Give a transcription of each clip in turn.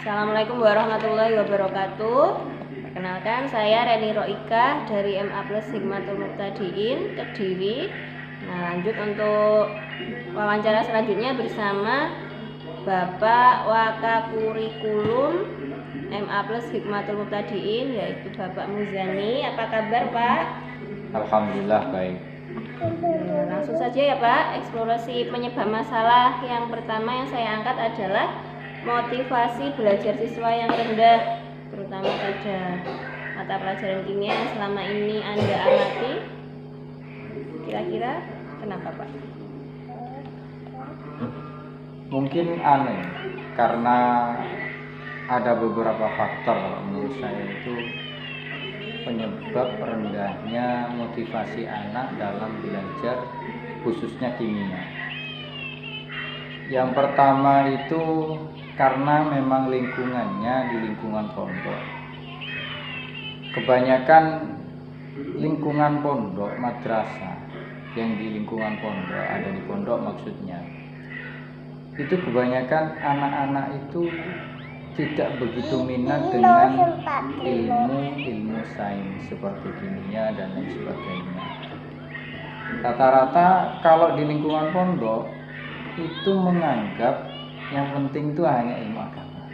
Assalamualaikum warahmatullahi wabarakatuh. Perkenalkan, saya Reni Roika dari MA Plus Hikmatul Muqtadiin, Kediri. Nah, lanjut untuk wawancara selanjutnya bersama Bapak Wakakurikulum MA Plus Hikmatul Muqtadiin, yaitu Bapak Muzani. Apa kabar, Pak? Alhamdulillah baik. Langsung saja ya, Pak. Eksplorasi penyebab masalah yang pertama yang saya angkat adalah motivasi belajar siswa yang rendah, terutama pada mata pelajaran kimia yang selama ini Anda amati. Kira-kira kenapa, Pak? Mungkin aneh karena ada beberapa faktor menurut saya itu penyebab rendahnya motivasi anak dalam belajar khususnya kimia. Yang pertama itu karena memang lingkungannya di lingkungan pondok. Kebanyakan lingkungan pondok, madrasah yang di lingkungan pondok, ada di pondok maksudnya, itu kebanyakan anak-anak itu tidak begitu minat dengan ilmu sains seperti kimia dan lain sebagainya. Rata-rata kalau di lingkungan pondok itu menganggap yang penting itu hanya ilmu agama.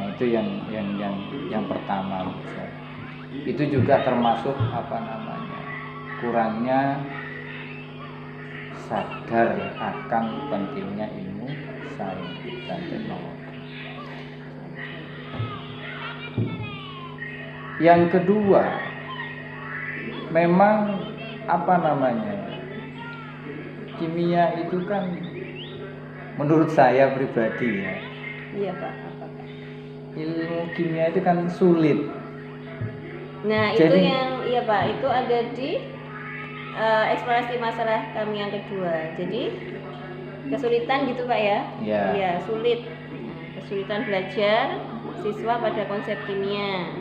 Nah, itu yang pertama menurut saya. Itu juga termasuk kurangnya sadar akan pentingnya ilmu sains dan teknologi. Yang kedua, memang kimia itu kan menurut saya pribadi ya. Iya, Pak. Apa, Pak? Ilmu kimia itu kan sulit. Nah, itu yang iya, Pak. Itu ada di eksplorasi masalah kami yang kedua. Jadi kesulitan gitu, Pak ya? Iya, sulit. Kesulitan belajar siswa pada konsep kimia.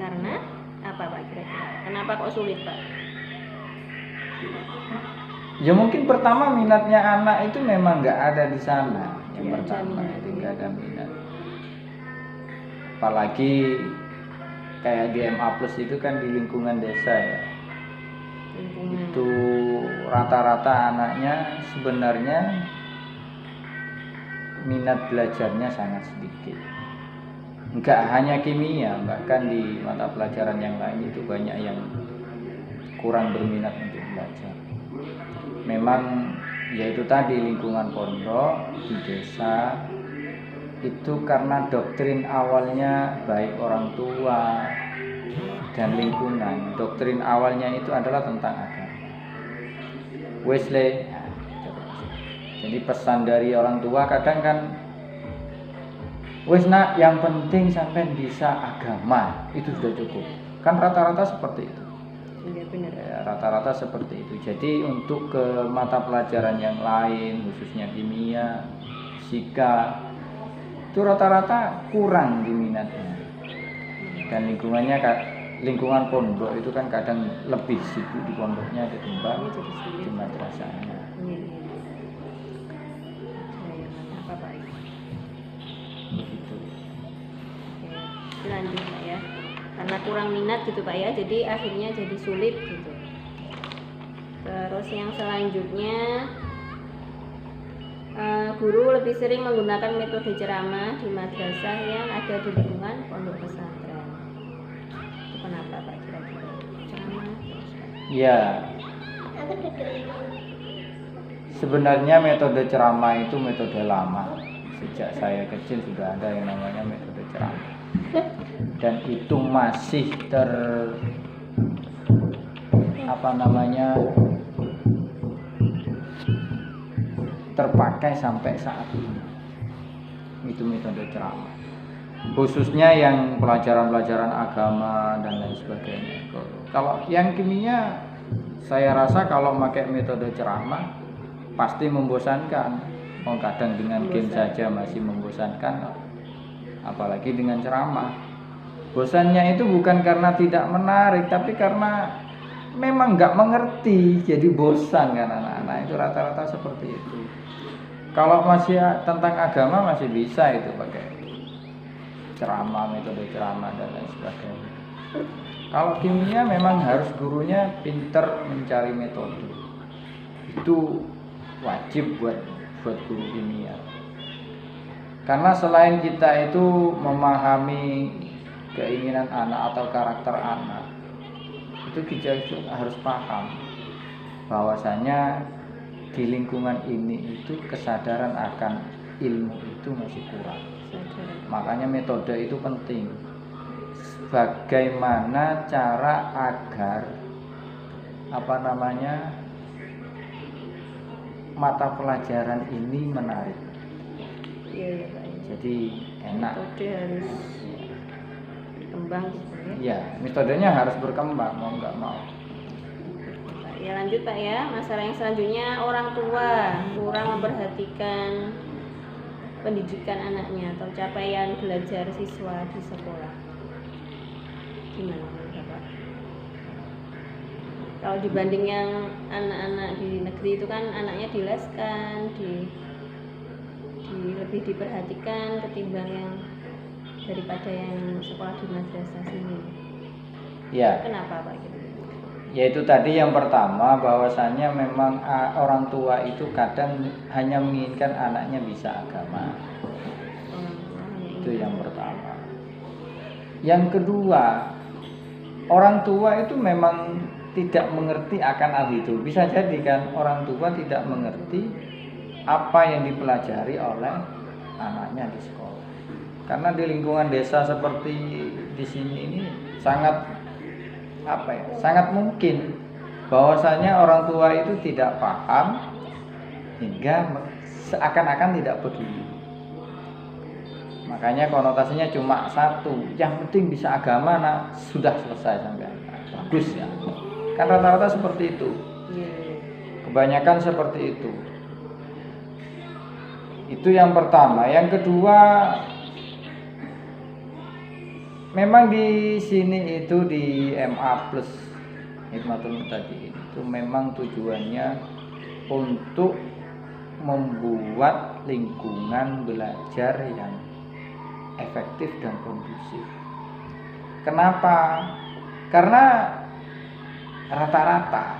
Karena apa, Pak, kira-kira? Kenapa kok sulit, Pak? Ya mungkin pertama minatnya anak itu memang nggak ada di sana. Yang pertama itu nggak ada minat. Apalagi kayak di MA Plus itu kan di lingkungan desa ya. Itu rata-rata anaknya sebenarnya minat belajarnya sangat sedikit. Enggak hanya kimia, bahkan di mata pelajaran yang lain itu banyak yang kurang berminat untuk belajar. Memang yaitu tadi lingkungan pondok di desa itu karena doktrin awalnya baik orang tua dan lingkungan. Doktrin awalnya itu adalah tentang agama. Wesley. Jadi pesan dari orang tua kadang kan, wes nak, yang penting sampai bisa agama itu sudah cukup. Kan rata-rata seperti itu. Iya, benar. Ya, rata-rata seperti itu. Jadi untuk ke mata pelajaran yang lain, khususnya kimia, fisika, itu rata-rata kurang diminatnya. Dan lingkungan pondok itu kan kadang lebih sibuk di pondoknya ketimbang di madrasahnya. Apa, Pak? Begitu. Oke, lanjut, Pak ya. Karena kurang minat gitu, Pak ya, jadi akhirnya jadi sulit gitu. Terus yang selanjutnya, guru lebih sering menggunakan metode ceramah di madrasah yang ada di lingkungan pondok pesantren. Itu kenapa, Pak, kira-kira? Ceramah terus, Pak? Ya, sebenarnya metode ceramah itu metode lama. Sejak saya kecil sudah ada yang namanya metode ceramah. Dan itu masih terpakai sampai saat ini. Itu metode ceramah. Khususnya yang pelajaran-pelajaran agama dan lain sebagainya. Kalau yang kimia, saya rasa kalau pakai metode ceramah pasti membosankan. Kadang dengan game saja masih membosankan, apalagi dengan ceramah. Bosannya itu bukan karena tidak menarik, tapi karena memang nggak mengerti, jadi bosan kan anak-anak itu rata-rata seperti itu. Kalau masih tentang agama masih bisa itu pakai ceramah, metode ceramah dan lain sebagainya. Kalau kimia memang harus gurunya pinter mencari metode. Itu wajib buat guru kimia. Karena selain kita itu memahami keinginan anak atau karakter anak, itu kita harus paham bahwasanya di lingkungan ini itu kesadaran akan ilmu itu masih kurang. Makanya metode itu penting. Bagaimana cara agar mata pelajaran ini menarik. Iya, Pak. Jadi enak. Metode harus berkembang sebenarnya. Ya, metodenya harus berkembang, mau nggak mau. Ya lanjut Pak ya, masalah yang selanjutnya orang tua kurang memperhatikan pendidikan anaknya atau capaian belajar siswa di sekolah. Gimana menurut Bapak? Kalau dibanding yang anak-anak di negeri itu kan anaknya dileskan, lebih diperhatikan ketimbang yang daripada yang sekolah di madrasah sini. Ya. Kenapa Pak gitu? Yaitu tadi yang pertama, bahwasannya memang orang tua itu kadang hanya menginginkan anaknya bisa agama. Itu yang pertama. Yang kedua, orang tua itu memang tidak mengerti akan hal itu. Bisa jadi kan orang tua tidak mengerti apa yang dipelajari oleh anaknya di sekolah. Karena di lingkungan desa seperti di sini ini sangat mungkin bahwasanya orang tua itu tidak paham hingga seakan-akan tidak peduli. Makanya konotasinya cuma satu, yang penting bisa agama, nah sudah selesai sampai bagus ya. Kan rata-rata seperti itu. Kebanyakan seperti itu. Itu yang pertama. Yang kedua, memang di sini itu di MA Plus Hikmatul Muhtadin itu memang tujuannya untuk membuat lingkungan belajar yang efektif dan kondusif. Kenapa? Karena rata-rata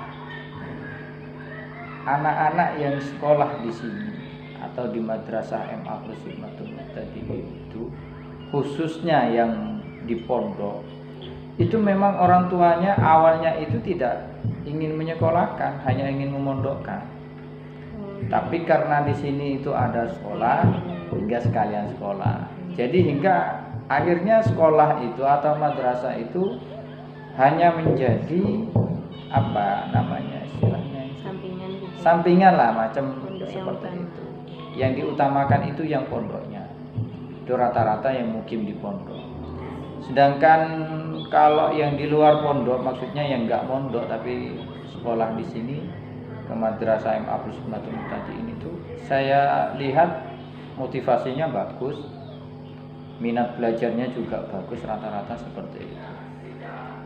anak-anak yang sekolah di sini atau di madrasah MA Plus Hikmatul Muhtadin itu, khususnya yang di pondok, itu memang orang tuanya awalnya itu tidak ingin menyekolahkan, hanya ingin memondokkan. Tapi karena di sini itu ada sekolah, hingga sekalian sekolah. Jadi hingga akhirnya sekolah itu atau madrasah itu hanya menjadi istilahnya sampingan lah, macam seperti itu. Yang diutamakan itu yang pondoknya. Itu rata-rata yang mukim di pondok. Sedangkan kalau yang di luar pondok, maksudnya yang nggak mondok tapi sekolah di sini ke madrasah MA Plus Hikmatul Muhtadin itu, saya lihat motivasinya bagus, minat belajarnya juga bagus, rata-rata seperti itu.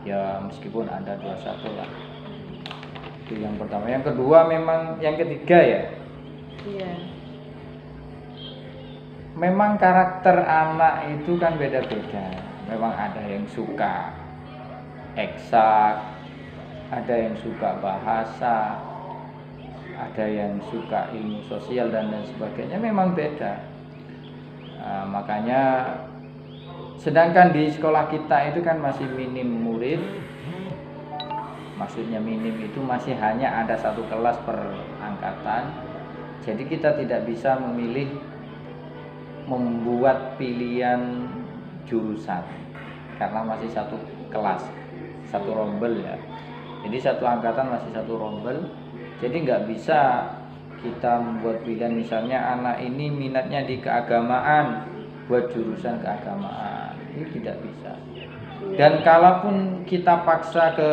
Ya meskipun ada 21 lah. Itu yang pertama. Yang kedua, memang yang ketiga ya. Iya. Memang karakter anak itu kan beda-beda. Memang ada yang suka eksak, ada yang suka bahasa, ada yang suka ilmu sosial dan lain sebagainya. Memang beda. Makanya sedangkan di sekolah kita itu kan masih minim murid. Maksudnya minim itu masih hanya ada satu kelas per angkatan. Jadi kita tidak bisa membuat pilihan jurusan karena masih satu kelas, satu rombel ya. Jadi satu angkatan masih satu rombel. Jadi nggak bisa kita membuat pilihan, misalnya anak ini minatnya di keagamaan, buat jurusan keagamaan. Ini tidak bisa. Dan kalaupun kita paksa ke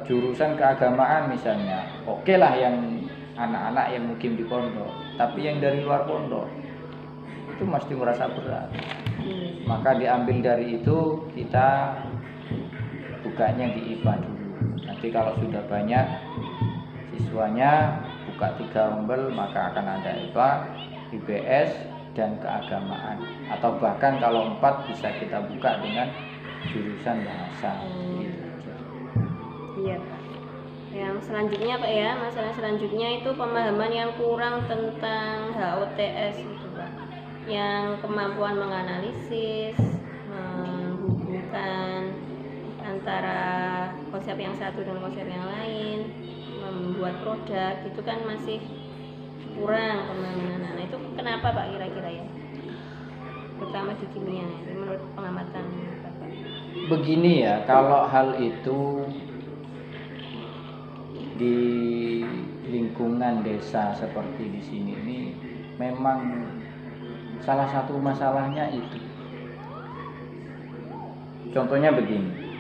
jurusan keagamaan misalnya, oke lah yang anak-anak yang mukim di pondok, tapi yang dari luar pondok itu mesti merasa berat. Maka diambil dari itu, kita bukanya di IPA dulu. Nanti kalau sudah banyak siswanya, buka 3 rombel, maka akan ada IPA, IPS, dan keagamaan, atau bahkan kalau 4 bisa kita buka dengan jurusan bahasa. Gitu. Iya Pak. Yang selanjutnya Pak ya, masalah selanjutnya itu pemahaman yang kurang tentang HOTS itu Pak, yang kemampuan menganalisis, menghubungkan antara konsep yang satu dengan konsep yang lain, membuat produk itu kan masih kurang pemahaman anak. Itu kenapa Pak kira-kira ya? Terutama di kimia, itu menurut pengamatan Bapak. Begini ya, kalau hal itu di lingkungan desa seperti di sini ini memang salah satu masalahnya itu. Contohnya begini,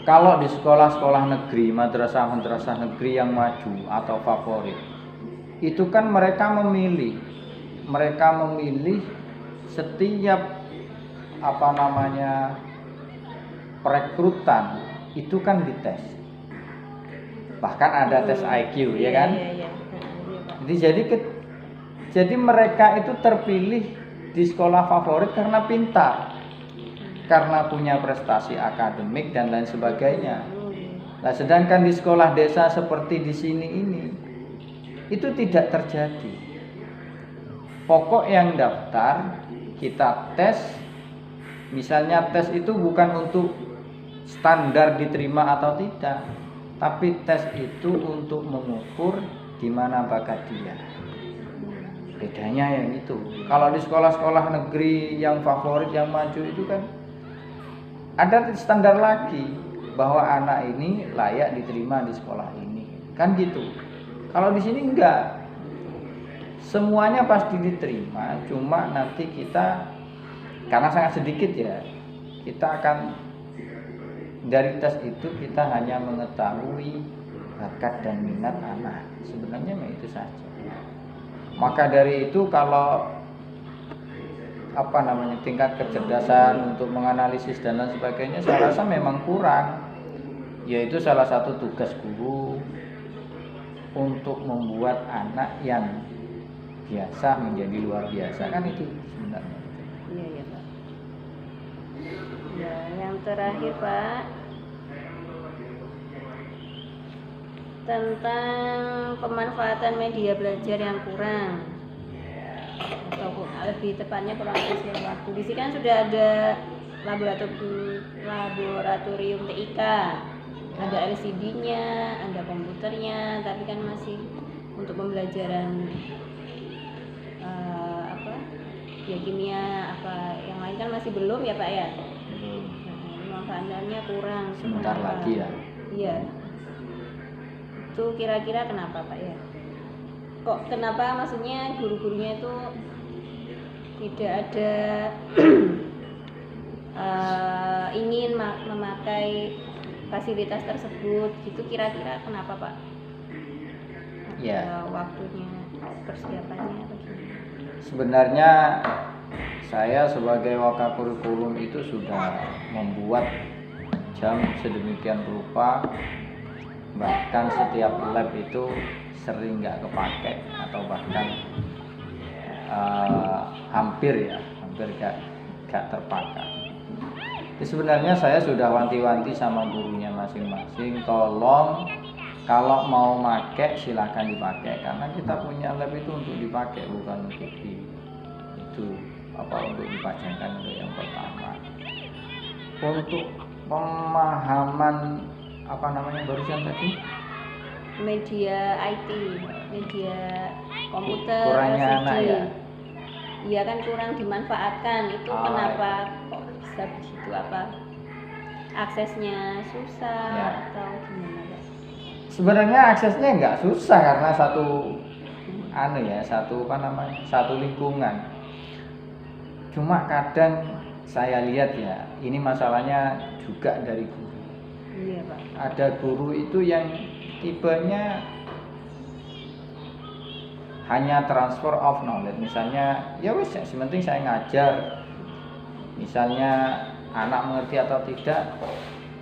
kalau di sekolah-sekolah negeri, madrasah-madrasah negeri yang maju atau favorit, itu kan mereka memilih setiap perekrutan itu kan dites. Bahkan ada tes IQ, ya kan? Iya. Jadi mereka itu terpilih di sekolah favorit karena pintar, karena punya prestasi akademik dan lain sebagainya. Nah, sedangkan di sekolah desa seperti di sini ini itu tidak terjadi. Pokok yang daftar kita tes, misalnya tes itu bukan untuk standar diterima atau tidak, tapi tes itu untuk mengukur di mana bakat dia. Bedanya yang itu. Kalau di sekolah-sekolah negeri yang favorit yang maju itu kan ada standar lagi bahwa anak ini layak diterima di sekolah ini. Kan gitu. Kalau di sini enggak. Semuanya pasti diterima, cuma nanti kita karena sangat sedikit ya, kita akan dari tes itu kita hanya mengetahui bakat dan minat anak. Sebenarnya itu saja. Maka dari itu kalau tingkat kecerdasan untuk menganalisis dan lain sebagainya saya rasa memang kurang. Yaitu salah satu tugas guru untuk membuat anak yang biasa menjadi luar biasa, kan itu sebenarnya. Iya Pak. Ya, yang terakhir Pak, tentang pemanfaatan media belajar yang kurang, atau lebih tepatnya kurang efisien waktu. Di sini kan sudah ada laboratorium TIK, ada LCD-nya, ada komputernya, tapi kan masih untuk pembelajaran ya kimia yang lain kan masih belum ya Pak ya. Manfaatnya kurang. Sebentar lagi ya. Iya. Itu kira-kira kenapa Pak ya? Kok kenapa maksudnya guru-gurunya itu tidak ada ingin memakai fasilitas tersebut gitu, kira-kira kenapa Pak? Ya. Waktunya, persiapannya atau gimana? Sebenarnya saya sebagai wakakurikulum itu sudah membuat jam sedemikian rupa, bahkan setiap lab itu sering nggak kepake atau bahkan hampir nggak terpakai. Jadi sebenarnya saya sudah wanti-wanti sama gurunya masing-masing, tolong kalau mau pakai silakan dipakai, karena kita punya lab itu untuk dipakai, bukan untuk untuk dipajangkan untuk yang pertama. Untuk pemahaman barusan tadi media IT, media komputer, kurangnya LCD. anak ya. Iya kan kurang dimanfaatkan. Itu kenapa kok bisa begitu? Apa aksesnya susah ya. Atau gimana Pak? Sebenarnya aksesnya nggak susah karena satu lingkungan. Cuma kadang saya lihat ya, ini masalahnya juga dari guru. Iya Pak. Ada guru itu yang tipenya hanya transfer of knowledge. Misalnya, ya wis, sementing saya ngajar. Misalnya anak mengerti atau tidak,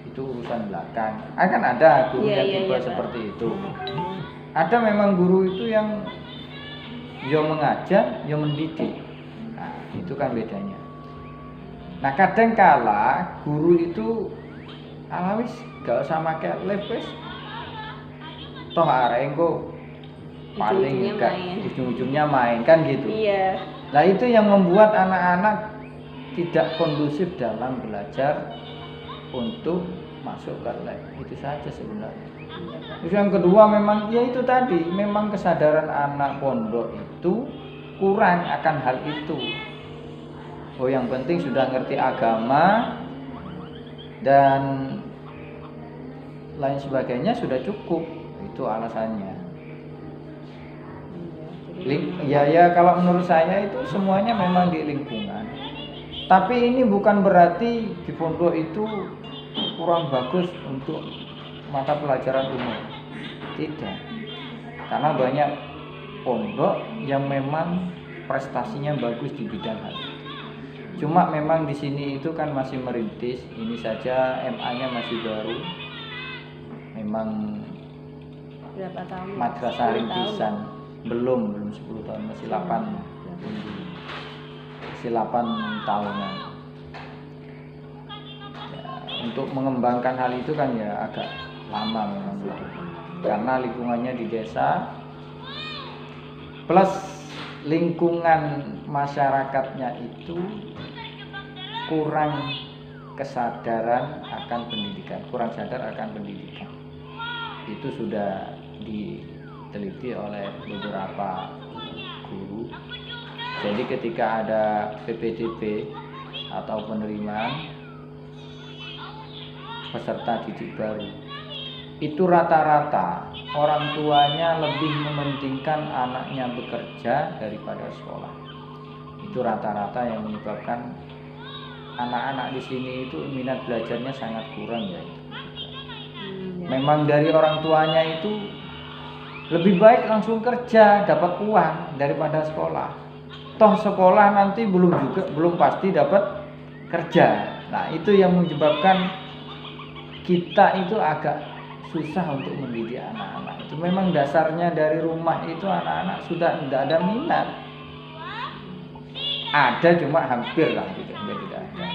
itu urusan belakang. Akan ada guru yang tipe seperti itu. Ada memang guru itu yang yo mengajar, yo mendidik. Nah, itu kan bedanya. Nah, kadang kala guru itu alawis gak usah make lab wis. Toh arek engko paling ujung-ujungnya main kan gitu. Iya. Nah, itu yang membuat anak-anak tidak kondusif dalam belajar untuk masuk ke lab. Itu saja sebenarnya. Terus yang kedua memang ya itu tadi, memang kesadaran anak pondok itu kurang akan hal itu. Oh, yang penting sudah ngerti agama dan lain sebagainya sudah cukup. Itu alasannya. Ya kalau menurut saya itu semuanya memang di lingkungan. Tapi ini bukan berarti di pondok itu kurang bagus untuk mata pelajaran umum. Tidak. Karena banyak pondok yang memang prestasinya bagus di bidang hal. Cuma memang di sini itu kan masih merintis. Ini saja MA-nya masih baru. Memang berapa tahun? Madrasah rintisan. Belum 10 tahun, masih 8 tahunan. Ya, untuk mengembangkan hal itu kan ya agak lama memang gitu. Karena lingkungannya di desa plus lingkungan masyarakatnya itu kurang kesadaran akan pendidikan, kurang sadar akan pendidikan. Itu sudah diteliti oleh beberapa guru. Jadi ketika ada PPDB atau penerimaan peserta didik baru, itu rata-rata orang tuanya lebih mementingkan anaknya bekerja daripada sekolah. Itu rata-rata yang menyebabkan anak-anak di sini itu minat belajarnya sangat kurang ya. Memang dari orang tuanya itu lebih baik langsung kerja dapat uang daripada sekolah. Toh sekolah nanti belum pasti dapat kerja. Nah, itu yang menyebabkan kita itu agak susah untuk mendidik anak-anak. Itu memang dasarnya dari rumah itu anak-anak sudah tidak ada minat. Ada cuma hampir lah tidak ada.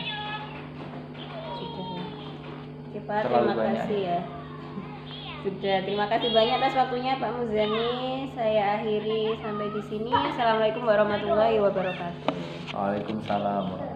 Oke Pak, terima kasih ya. Sudah, terima kasih banyak atas waktunya Pak Muzani. Saya akhiri sampai di sini. Assalamualaikum warahmatullahi wabarakatuh. Waalaikumsalam.